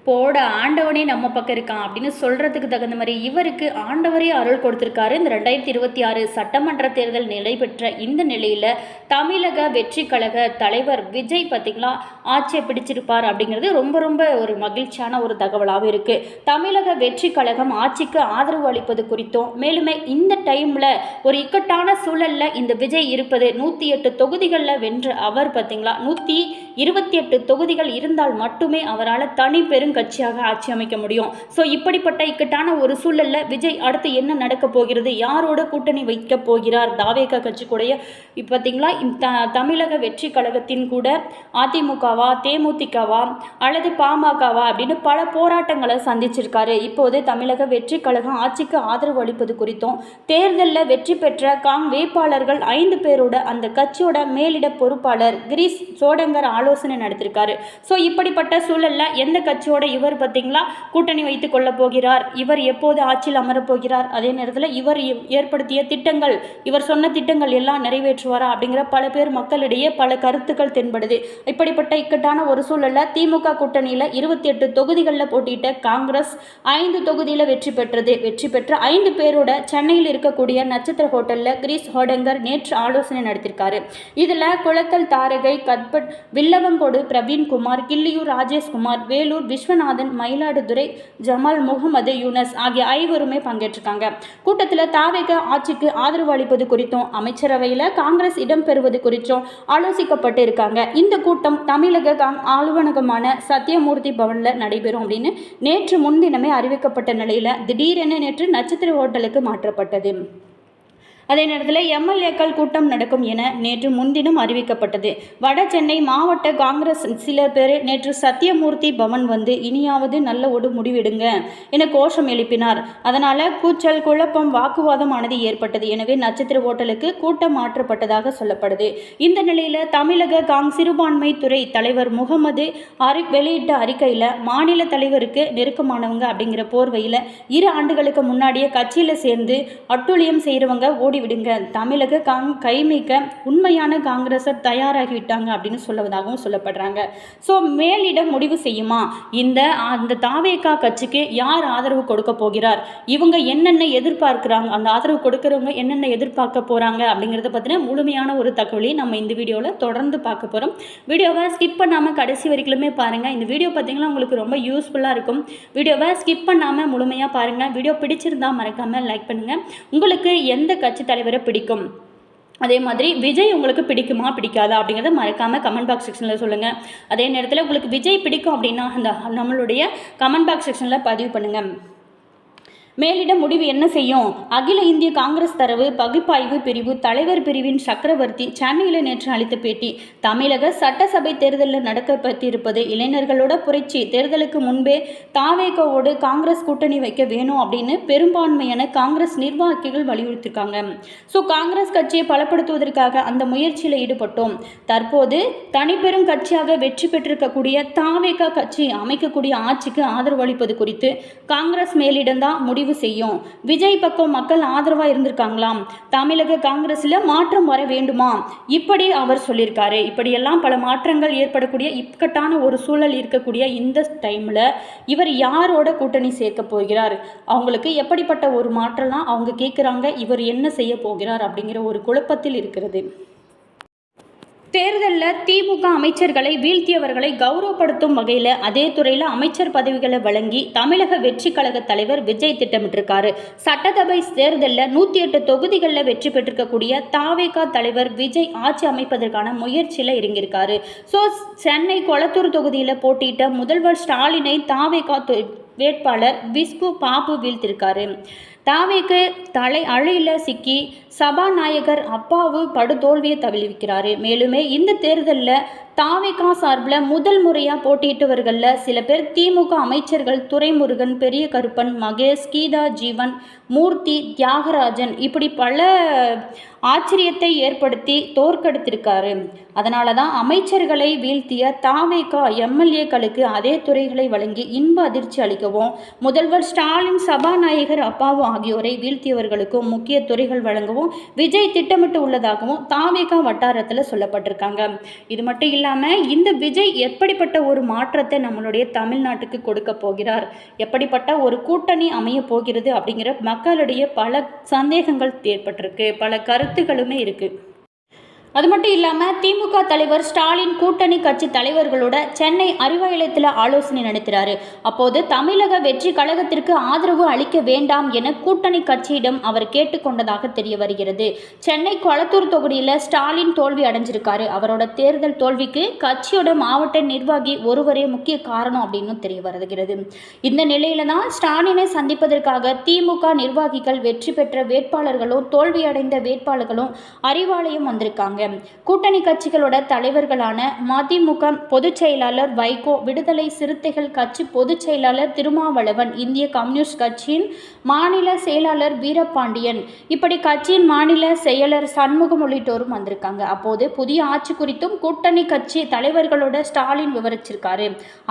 போட ஆண்டவனே நம்ம பக்கம் இருக்கான் அப்படின்னு சொல்கிறதுக்கு தகுந்த மாதிரி இவருக்கு ஆண்டவரே அருள் கொடுத்துருக்காரு. இந்த 2026 சட்டமன்ற தேர்தல் நடைபெற்ற இந்த நிலையில் தமிழக வெற்றி கழக தலைவர் விஜய் பார்த்திங்களா ஆட்சியை பிடிச்சிருப்பார் அப்படிங்கிறது ரொம்ப ரொம்ப ஒரு மகிழ்ச்சியான ஒரு தகவலாகவும் இருக்குது. தமிழக வெற்றி கழகம் ஆட்சிக்கு ஆதரவு அளிப்பது குறித்தும் மேலுமே இந்த டைமில் ஒரு இக்கட்டான சூழலில் இந்த விஜய் இருப்பது 108 தொகுதிகளில் வென்ற அவர் பார்த்திங்களா 128 தொகுதிகள் இருந்தால் மட்டுமே அவரால் தனி கட்சியாக ஆட்சி அமைக்க முடியும். ஸோ இப்படிப்பட்ட இக்கட்டான ஒரு சூழலில் விஜய் அடுத்து என்ன நடக்க போகிறது, யாரோட கூட்டணி வைக்க போகிறார், தாவேகா கட்சி கூட பார்த்தீங்களா தமிழக வெற்றி கழகத்தின் கூட அதிமுகவா தேமுதிகவா அல்லது பாமகவா அப்படின்னு பல போராட்டங்களை சந்திச்சிருக்காரு. இப்போது தமிழக வெற்றி கழகம் ஆட்சிக்கு ஆதரவு அளிப்பது குறித்தும் தேர்தலில் வெற்றி பெற்ற வேட்பாளர்கள் 5 பேரோட அந்த கட்சியோட மேலிட பொறுப்பாளர் கிரீஷ் சோடங்கர் ஆலோசனை நடத்திருக்காரு. ஸோ இப்படிப்பட்ட சூழலில் எந்த கட்சியோட இவர் பார்த்தீங்களா கூட்டணி வைத்துக் கொள்ள போகிறார், இவர் எப்போது ஆட்சியில் அமரப்போகிறார், அதே நேரத்தில் இவர் ஏற்படுத்திய திட்டங்கள் இவர் சொன்ன திட்டங்கள் எல்லாம் நிறைவேற்றுவாரா அப்படிங்கிற பல பேர் மக்களிடையே பல கருத்துக்கள் தென்படுது. இப்படிப்பட்ட இக்கட்டான ஒரு சூழலில் திமுக கூட்டணியில் 28 தொகுதிகளில் போட்டியிட்ட காங்கிரஸ் 5 தொகுதியில் வெற்றி பெற்ற 5 பேரோட சென்னையில் இருக்கக்கூடிய நட்சத்திர ஹோட்டலில் கிரீஷ் ஹோடங்கர் நேற்று ஆலோசனை நடத்தியிருக்காரு. இதில் குளத்தல் தாரகை கத்பட் வில்லவங்கோடு பிரவீன்குமார் கிள்ளியூர் ராஜேஷ்குமார் வேலூர் விஸ்வநாதன் மயிலாடுதுறை ஜமால் முகமது யூனஸ் ஆகிய 5 பங்கேற்றிருக்காங்க. கூட்டத்தில் தாவேகா ஆட்சிக்கு ஆதரவு அளிப்பது குறித்தும் அமைச்சரவையில் காங்கிரஸ் இடம்பெறுவது குறித்தும் ஆலோசிக்கப்பட்டு இருக்காங்க. இந்த கூட்டம் தமிழக அலுவலகமான சத்தியமூர்த்தி பவனில் நடைபெறும் அப்படின்னு நேற்று முன்தினமே அறிவிக்கப்பட்ட நிலையில் திடீரென நேற்று நட்சத்திர ஹோட்டலுக்கு மாற்றப்பட்டது. அதே நேரத்தில் எம்எல்ஏக்கள் கூட்டம் நடக்கும் என நேற்று முன்தினம் அறிவிக்கப்பட்டது. வட சென்னை மாவட்ட காங்கிரஸ் சில பேர் நேற்று சத்தியமூர்த்தி பவன் வந்து இனியாவது நல்ல ஒரு முடிவெடுங்க என கோஷம் எழுப்பினார். அதனால் கூச்சல் குழப்பம் வாக்குவாதமானது ஏற்பட்டது. எனவே நட்சத்திர ஹோட்டலுக்கு கூட்டம் மாற்றப்பட்டதாக சொல்லப்படுது. இந்த நிலையில் தமிழக சிறுபான்மை துறை தலைவர் முகமது வெளியிட்ட அறிக்கையில் மாநில தலைவருக்கு நெருக்கமானவங்க அப்படிங்கிற போர்வையில் 2 ஆண்டுகளுக்கு முன்னாடியே கட்சியில் சேர்ந்து அட்டூழியம் செய்கிறவங்க விடுங்க, தமிழக கைமிக்க உண்மையான காங்கிரஸர் தயாராகிவிட்டாங்க அப்படின்னு சொல்லுவதாகவும் சொல்லப்படுறாங்க. ஸோ மேலிடம் முடிவு செய்யுமா அந்த தாவேகா கட்சிக்கு யார் ஆதரவு கொடுக்க போகிறார், இவங்க என்னென்ன எதிர்பார்க்கிறாங்க, அந்த ஆதரவு கொடுக்கிறவங்க என்னென்ன எதிர்பார்க்க போறாங்க அப்படிங்கிறத பற்றின முழுமையான ஒரு தகவலை நம்ம இந்த வீடியோவில் தொடர்ந்து பார்க்க போகிறோம். வீடியோவை ஸ்கிப் பண்ணாமல் கடைசி வரைக்குமே பாருங்கள். இந்த வீடியோ பார்த்தீங்கன்னா உங்களுக்கு ரொம்ப யூஸ்ஃபுல்லாக இருக்கும். வீடியோவை ஸ்கிப் பண்ணாமல் முழுமையாக பாருங்கள். வீடியோ பிடிச்சிருந்தா மறக்காமல் லைக் பண்ணுங்கள். உங்களுக்கு எந்த கட்சி தலைவரை பிடிக்கும், அதே மாதிரி விஜய் உங்களுக்கு பிடிக்குமா பிடிக்காதா அப்படிங்கிறத மறக்காமல் கமெண்ட் பாக்ஸ் செக்ஷனில் சொல்லுங்கள். அதே நேரத்தில் உங்களுக்கு விஜய் பிடிக்கும் அப்படின்னா அந்த நம்மளுடைய கமெண்ட் பாக்ஸ் செக்ஷனில் பதிவு பண்ணுங்கள். மேலிட முடிவு என்ன செய்யும்? அகில இந்திய காங்கிரஸ் தரவு பகுப்பாய்வு பிரிவு தலைவர் பிரிவின் சக்கரவர்த்தி சென்னையில் நேற்று அளித்த பேட்டி. தமிழக சட்டசபை தேர்தலில் நடக்கப்பட்டிருப்பது இளைஞர்களோட புரட்சி. தேர்தலுக்கு முன்பே தாவேகாவோடு காங்கிரஸ் கூட்டணி வைக்க வேணும் அப்படின்னு பெரும்பான்மையான காங்கிரஸ் நிர்வாகிகள் வலியுறுத்திருக்காங்க. ஸோ காங்கிரஸ் கட்சியை பலப்படுத்துவதற்காக அந்த முயற்சியில் ஈடுபட்டோம். தற்போது தனிப்பெரும் கட்சியாக வெற்றி பெற்றிருக்கக்கூடிய தாவேகா கட்சி அமைக்கக்கூடிய ஆட்சிக்கு ஆதரவு அளிப்பது குறித்து காங்கிரஸ் மேலிடம்தான் முடிவு செய்யும். விஜய் பக்கம் மக்கள் ஆதரவா இருந்திருக்காங்களாம். தமிழக காங்கிரஸ்ல மாற்றம் வர வேண்டுமா, இப்படி அவர் சொல்லியிருக்காரு. இப்படியெல்லாம் பல மாற்றங்கள் ஏற்படக்கூடிய இக்கட்டான ஒரு சூழல் இருக்கக்கூடிய இந்த டைம்ல இவர் யாரோட கூட்டணி சேர்க்க போகிறார், அவங்களுக்கு எப்படிப்பட்ட ஒரு மாற்றம்லாம் அவங்க கேட்குறாங்க, இவர் என்ன செய்ய போகிறார் அப்படிங்கிற ஒரு குழப்பத்தில் இருக்கிறது. தேர்தலில் திமுக அமைச்சர்களை வீழ்த்தியவர்களை கௌரவப்படுத்தும் வகையில் அதே துறையில் அமைச்சர் பதவிகளை வழங்கி தமிழக வெற்றி கழக தலைவர் விஜய் திட்டமிட்டிருக்காரு. சட்டசபை தேர்தலில் 108 தொகுதிகளில் வெற்றி பெற்றிருக்கக்கூடிய தாவேகா தலைவர் விஜய் ஆட்சி அமைப்பதற்கான முயற்சியில் இறங்கியிருக்காரு. ஸோ சென்னை கொளத்தூர் தொகுதியில் போட்டியிட்ட முதல்வர் ஸ்டாலினை தாவேகா வேட்பாளர் விஸ்கு பாபு வீழ்த்திருக்காரு. தாவேக்கு அழையில் சிக்கி சபாநாயகர் அப்பாவு படுதோல்வியை தவிர்க்கிறாரு. மேலுமே இந்த தேர்தலில் தாவேகா சார்பில் முதல் முறையாக போட்டியிட்டவர்களில் சில பேர் திமுக அமைச்சர்கள் துரைமுருகன், பெரிய கருப்பன், மகேஷ், கீதா ஜீவன், மூர்த்தி, தியாகராஜன் இப்படி பல ஆச்சரியத்தை ஏற்படுத்தி தோற்கடித்திருக்காரு. அதனால தான் அமைச்சர்களை வீழ்த்திய தாவேகா எம்எல்ஏக்களுக்கு அதே துறைகளை வழங்கி இன்ப அதிர்ச்சி அளிக்கவும் முதல்வர் ஸ்டாலின் சபாநாயகர் அப்பாவு ஆகியோரை வீழ்த்தியவர்களுக்கும் முக்கிய துறைகள் வழங்கவும் விஜய் திட்டமிட்டு உள்ளதாகவும் தாவேகா வட்டாரத்தில் சொல்லப்பட்டிருக்காங்க. இது மட்டும் இல்லாமல் இந்த விஜய் எப்படிப்பட்ட ஒரு மாற்றத்தை நம்மளுடைய தமிழ்நாட்டுக்கு கொடுக்க போகிறார், எப்படிப்பட்ட ஒரு கூட்டணி அமைய போகிறது அப்படிங்கிற மக்களுடைய பல சந்தேகங்கள் ஏற்பட்டிருக்கு, பல கருத்துக்களுமே இருக்குது. அது மட்டும் இல்லாமல் திமுக தலைவர் ஸ்டாலின் கூட்டணி கட்சி தலைவர்களோட சென்னை அறிவாலயத்தில் ஆலோசனை நடத்துகிறாரு. அப்போது தமிழக வெற்றி கழகத்திற்கு ஆதரவு அளிக்க வேண்டாம் என கூட்டணி கட்சியிடம் அவர் கேட்டுக்கொண்டதாக தெரிய வருகிறது. சென்னை கொளத்தூர் தொகுதியில் ஸ்டாலின் தோல்வி அடைஞ்சிருக்காரு. அவரோட தேர்தல் தோல்விக்கு கட்சியோட மாவட்ட நிர்வாகி ஒருவரே முக்கிய காரணம் அப்படின்னு தெரிய வருகிறது. இந்த நிலையில தான் ஸ்டாலினை சந்திப்பதற்காக திமுக நிர்வாகிகள், வெற்றி பெற்ற வேட்பாளர்களும் தோல்வியடைந்த வேட்பாளர்களும் அறிவாலயம் வந்திருக்காங்க. கூட்டணி கட்சிகளோட தலைவர்களான மதிமுக பொதுச் செயலாளர் வைகோ, விடுதலை சிறுத்தைகள் கட்சி பொதுச் செயலாளர் திருமாவளவன், இந்திய கம்யூனிஸ்ட் கட்சியின் மாநில செயலாளர் வீரபாண்டியன், இப்படி கட்சியின் மாநில செயலர் சண்முகம் உள்ளிட்டோரும் வந்திருக்காங்க. அப்போது புதிய ஆட்சி குறித்தும் கூட்டணி கட்சி தலைவர்களோட ஸ்டாலின் விவரிச்சிருக்காரு.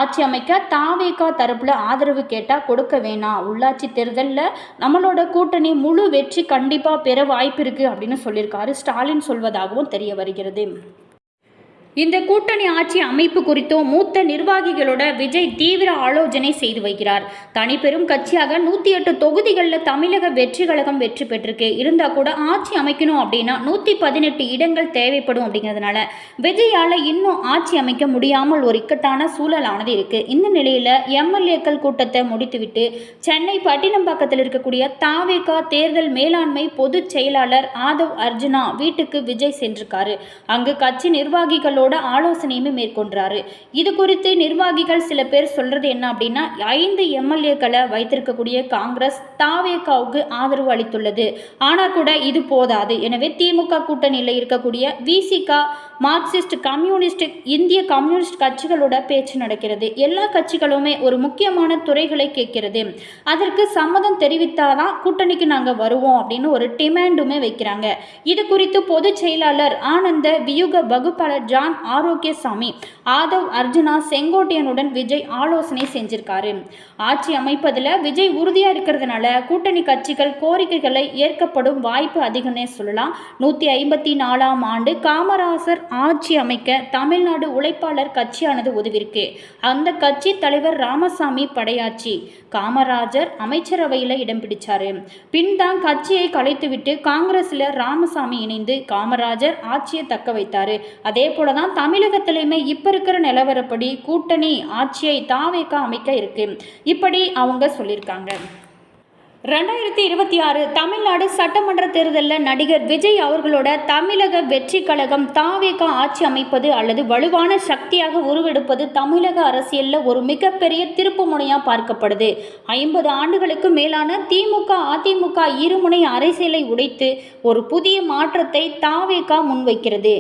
ஆட்சி அமைக்க தாவேகா தரப்புல ஆதரவு கேட்டா கொடுக்க வேணாம், உள்ளாட்சி தேர்தலில் நம்மளோட கூட்டணி முழு வெற்றி கண்டிப்பா பெற வாய்ப்பு இருக்கு அப்படின்னு சொல்லியிருக்காரு ஸ்டாலின் சொல்வதாகவும் தெரிய வருகிறது. இந்த கூட்டணி ஆட்சி அமைப்பு குறித்தும் மூத்த நிர்வாகிகளோட விஜய் தீவிர ஆலோசனை செய்து வருகிறார். தனிப்பெரும் கட்சியாக 108 தொகுதிகளில் தமிழக வெற்றி கழகம் வெற்றி பெற்றிருக்கு. இருந்தால் கூட ஆட்சி அமைக்கணும் அப்படின்னா 118 இடங்கள் தேவைப்படும். அப்படிங்கிறதுனால விஜயால் இன்னும் ஆட்சி அமைக்க முடியாமல் ஒரு இக்கட்டான சூழலானது இருக்கு. இந்த நிலையில் எம்எல்ஏக்கள் கூட்டத்தை முடித்துவிட்டு சென்னை பட்டினம்பாக்கத்தில் இருக்கக்கூடிய தாவேகா தேர்தல் மேலாண்மை பொதுச் செயலாளர் ஆதவ் அர்ஜுனா வீட்டுக்கு விஜய் சென்றிருக்காரு. அங்கு கட்சி நிர்வாகிகளோட ஆலோசனையுமே மேற்கொண்டாரு. இது குறித்து நிர்வாகிகள் சில பேர் சொல்றது என்ன அப்படின்னா, 5 எம்எல்ஏக்களை வைத்திருக்கக்கூடிய காங்கிரஸ் தாவேகாவுக்கு ஆதரவு அளித்துள்ளது. ஆனால் கூட இது போதாது. எனவே திமுக கூட்டணியில் இருக்கக்கூடிய விசிகா, மார்க்சிஸ்ட், கம்யூனிஸ்ட், இந்திய கம்யூனிஸ்ட் கட்சிகளோட பேச்சு நடக்கிறது. எல்லா கட்சிகளுமே ஒரு முக்கியமான துறைகளை கேட்கிறது. அதற்கு சம்மதம் தெரிவித்தாதான் கூட்டணிக்கு நாங்கள் வருவோம் அப்படின்னு ஒரு டிமாண்டுமே வைக்கிறாங்க. இது குறித்து பொதுச் செயலாளர் ஆனந்த வியூக வகுப்பாளர் ஜான் ஆரோக்கியசாமி, ஆதவ் அர்ஜுனா, செங்கோட்டையனுடன் விஜய் ஆலோசனை செஞ்சிருக்காரு. ஆட்சி அமைப்பதில் விஜய் உறுதியா இருக்கிறதுனால கூட்டணி கட்சிகள் கோரிக்கைகளை ஏற்கப்படும் வாய்ப்பு அதிகம்னே சொல்லலாம். 154ஆம் ஆண்டு காமராசர் ஆட்சி அமைக்க தமிழ்நாடு உழைப்பாளர் கட்சியானது உதவிருக்கு. அந்த கட்சி தலைவர் ராமசாமி படையாச்சி காமராஜர் அமைச்சரவையில் இடம் பிடிச்சாரு. பின் தான் கட்சியை கலைத்துவிட்டு காங்கிரஸில் ராமசாமி இணைந்து காமராஜர் ஆட்சியை தக்க வைத்தாரு. அதே போலதான் தமிழகத்திலுமே இப்ப இருக்கிற நிலவரப்படி கூட்டணி ஆட்சியை தாவேகா அமைக்க இருக்கு. இப்படி அவங்க சொல்லியிருக்காங்க. 2026 தமிழ்நாடு சட்டமன்ற தேர்தலில் நடிகர் விஜய் அவர்களோட தமிழக வெற்றி கழகம் தாவேகா ஆட்சி அமைப்பது அல்லது வலுவான சக்தியாக உருவெடுப்பது தமிழக அரசியலில் ஒரு மிகப்பெரிய திருப்பு முனையாக பார்க்கப்படுது. 50 ஆண்டுகளுக்கு மேலான திமுக அதிமுக இருமுனை அரசியலை உடைத்து ஒரு புதிய மாற்றத்தை தாவேகா முன்வைக்கிறது.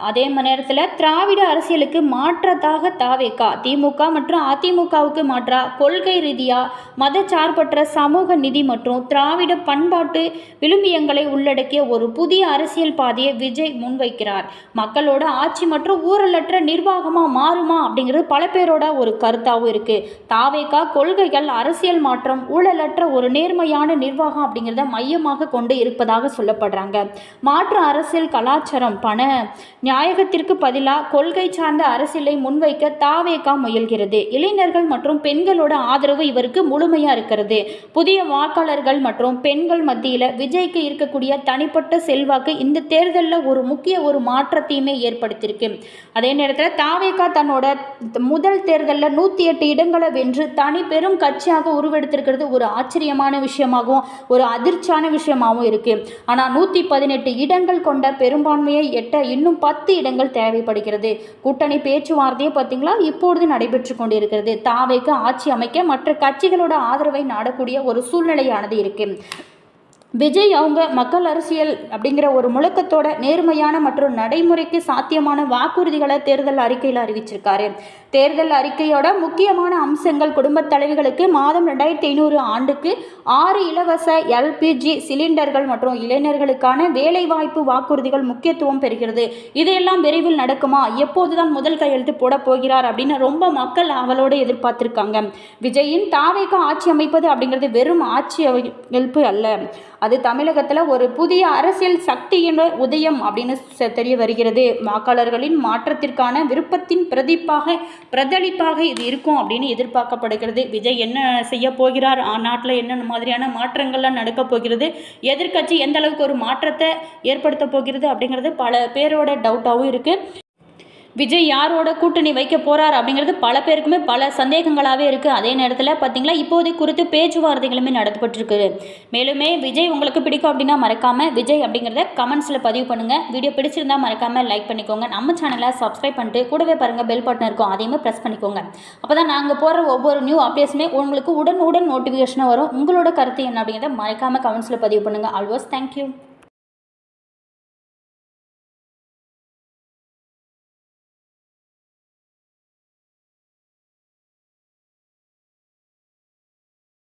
அதே நேரத்தில் திராவிட அரசியலுக்கு மாற்றத்தாக தாவேகா திமுக மற்றும் அதிமுகவுக்கு மாற்றா கொள்கை ரீதியாக மதச்சார்பற்ற சமூக நீதி மற்றும் திராவிட பண்பாட்டு விழுமியங்களை உள்ளடக்கிய ஒரு புதிய அரசியல் பாதையை விஜய் முன்வைக்கிறார். மக்களோட ஆட்சி மற்றும் ஊழலற்ற நிர்வாகமாக மாறுமா அப்படிங்கிறது பல பேரோட ஒரு கருத்தாகவும் இருக்கு. தாவேகா கொள்கைகள் அரசியல் மாற்றம், ஊழலற்ற ஒரு நேர்மையான நிர்வாகம் அப்படிங்கிறத மையமாக கொண்டு இருப்பதாக சொல்லப்படுறாங்க. மாற்று அரசியல் கலாச்சாரம், பண நியாயத்திற்கு பதிலாக கொள்கை சார்ந்த அரசியலை முன்வைக்க தாவேகா முயல்கிறது. இளைஞர்கள் மற்றும் பெண்களோட ஆதரவு இவருக்கு முழுமையாக இருக்கிறது. புதிய வாக்காளர்கள் மற்றும் பெண்கள் மத்தியில் விஜய்க்கு இருக்கக்கூடிய தனிப்பட்ட செல்வாக்கு இந்த தேர்தலில் ஒரு முக்கிய ஒரு மாற்றத்தையுமே ஏற்படுத்தியிருக்கு. அதே நேரத்தில் தாவேகா தன்னோட முதல் தேர்தலில் 108 இடங்களை வென்று தனி பெரும் கட்சியாக உருவெடுத்திருக்கிறது ஒரு ஆச்சரியமான விஷயமாகவும் ஒரு அதிர்ச்சியான விஷயமாகவும் இருக்கு. ஆனால் 118 இடங்கள் கொண்ட பெரும்பான்மையை எட்ட இன்னும் 10 இடங்கள் தேவைப்படுகிறது. கூட்டணி பேச்சுவார்த்தையை பார்த்தீங்களா இப்பொழுது நடைபெற்று கொண்டிருக்கிறது. தாவேகா ஆட்சி அமைக்க மற்ற கட்சிகளோட ஆதரவை நாடக்கூடிய ஒரு சூழ்நிலையானது இருக்கு. விஜய் அவங்க மக்கள் அரசியல் அப்படிங்கிற ஒரு முழக்கத்தோட நேர்மையான மற்றும் நடைமுறைக்கு சாத்தியமான வாக்குறுதிகளை தேர்தல் அறிக்கையில் அறிவிச்சிருக்காரு. தேர்தல் அறிக்கையோட முக்கியமான அம்சங்கள் குடும்பத் தலைவிகளுக்கு மாதம் 2500 ஆண்டுக்கு 6 இலவச LPG சிலிண்டர்கள் மற்றும் இளைஞர்களுக்கான வேலைவாய்ப்பு வாக்குறுதிகள் முக்கியத்துவம் பெறுகிறது. இதையெல்லாம் விரைவில் நடக்குமா, எப்போதுதான் முதல் கையெழுத்து போட போகிறார் அப்படின்னு ரொம்ப மக்கள் அவளோடு எதிர்பார்த்திருக்காங்க. விஜயின் தாவேகா ஆட்சி அமைப்பது அப்படிங்கிறது வெறும் ஆட்சி அமைப்பு அல்ல, அது தமிழகத்தில் ஒரு புதிய அரசியல் சக்தியின் உதயம் அப்படின்னு தெரிய வருகிறது. வாக்காளர்களின் மாற்றத்திற்கான விருப்பத்தின் பிரதிபலிப்பாக இது இருக்கும் அப்படின்னு எதிர்பார்க்கப்படுகிறது. விஜய் என்ன செய்ய போகிறார், நாட்டில் என்ன மாதிரியான மாற்றங்கள்லாம் நடக்க போகிறது, எதிர்க்கட்சி எந்த அளவுக்கு ஒரு மாற்றத்தை ஏற்படுத்த போகிறது அப்படிங்கிறது பல பேரோட டவுட்டாகவும் இருக்குது. விஜய் யாரோட கூட்டணி வைக்க போகிறார் அப்படிங்கிறது பல பேருக்குமே பல சந்தேகங்களாகவே இருக்குது. அதே நேரத்தில் பார்த்திங்களா இப்போது குறித்து பேச்சுவார்த்தைகளுமே நடத்தப்பட்டிருக்கு. மேலுமே விஜய் உங்களுக்கு பிடிக்கும் அப்படின்னா மறக்காமல் விஜய் அப்படிங்கிறத கமெண்ட்ஸில் பதிவு பண்ணுங்கள். வீடியோ பிடிச்சிருந்தா மறக்காமல் லைக் பண்ணிக்கோங்க. நம்ம சேனலை சப்ஸ்கிரைப் பண்ணிட்டு கூடவே பாருங்கள் பெல் பட்டன் இருக்கும், அதையுமே ப்ரெஸ் பண்ணிக்கோங்க. அப்போ தான் நாங்கள் போடுற ஒவ்வொரு நியூ அப்டேட்ஸுமே உங்களுக்கு உடனுக்குடன் நோட்டிஃபிகேஷனாக வரும். உங்களோட கருத்து என்ன அப்படிங்கிறத மறக்காமல் கமெண்ட்ஸில் பதிவு பண்ணுங்கள். Always thank you.